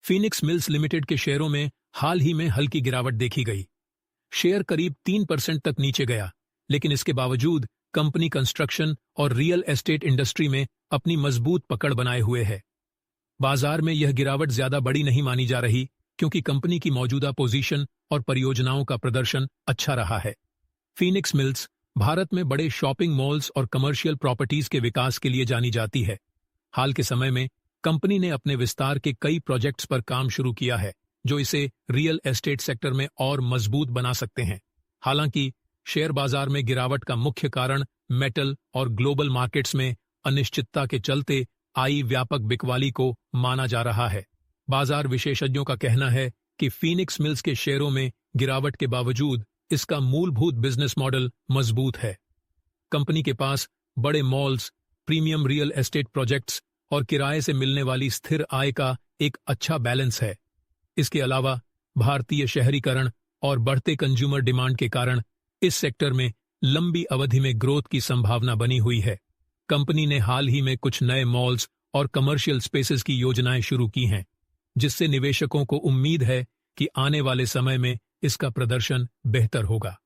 Phoenix mills limited के शेयरों में हाल ही में हल्की गिरावट देखी गई। शेयर करीब 3% तक नीचे गया, लेकिन इसके बावजूद कंपनी कंस्ट्रक्शन और रियल एस्टेट इंडस्ट्री में अपनी मजबूत पकड़ बनाए हुए है। बाजार में यह गिरावट ज्यादा बड़ी नहीं मानी जा रही, क्योंकि कंपनी की मौजूदा पोजीशन और परियोजनाओं का प्रदर्शन अच्छा रहा है। फीनिक्स मिल्स भारत में बड़े शॉपिंग मॉल्स और कमर्शियल प्रॉपर्टीज के विकास के लिए जानी जाती है। हाल के समय में कंपनी ने अपने विस्तार के कई प्रोजेक्ट्स पर काम शुरू किया है, जो इसे रियल एस्टेट सेक्टर में और मजबूत बना सकते हैं। हालांकि शेयर बाजार में गिरावट का मुख्य कारण मेटल और ग्लोबल मार्केट्स में अनिश्चितता के चलते आई व्यापक बिकवाली को माना जा रहा है। बाजार विशेषज्ञों का कहना है कि फीनिक्स मिल्स के शेयरों में गिरावट के बावजूद इसका मूलभूत बिजनेस मॉडल मजबूत है। कंपनी के पास बड़े malls, premium real estate projects और किराए से मिलने वाली स्थिर आय का एक अच्छा बैलेंस है। इसके अलावा भारतीय शहरीकरण और बढ़ते कंज्यूमर डिमांड के कारण इस सेक्टर में लंबी अवधि में ग्रोथ की संभावना बनी हुई है। कंपनी ने हाल ही में कुछ नए मॉल्स और कमर्शियल स्पेसेस की योजनाएं शुरू की हैं, जिससे निवेशकों को उम्मीद है कि आने वाले समय में इसका प्रदर्शन बेहतर होगा।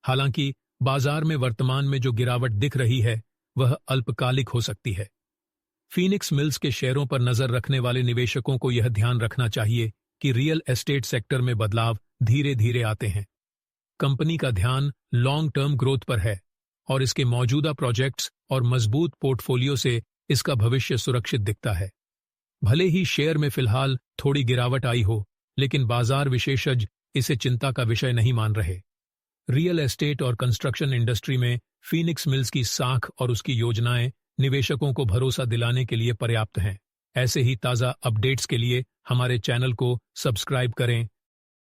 हालांकि बाजार में वर्तमान में जो गिरावट दिख रही है वह अल्पकालिक हो सकती है। फीनिक्स मिल्स के शेयरों पर नजर रखने वाले निवेशकों को यह ध्यान रखना चाहिए कि रियल एस्टेट सेक्टर में बदलाव धीरे धीरे आते हैं। कंपनी का ध्यान लॉन्ग टर्म ग्रोथ पर है और इसके मौजूदा प्रोजेक्ट्स और मजबूत पोर्टफोलियो से इसका भविष्य सुरक्षित दिखता है। भले ही शेयर में फिलहाल थोड़ी गिरावट आई हो, लेकिन बाजार विशेषज्ञ इसे चिंता का विषय नहीं मान रहे। रियल एस्टेट और कंस्ट्रक्शन इंडस्ट्री में फीनिक्स मिल्स की साख और उसकी योजनाएं निवेशकों को भरोसा दिलाने के लिए पर्याप्त हैं। ऐसे ही ताज़ा अपडेट्स के लिए हमारे चैनल को सब्सक्राइब करें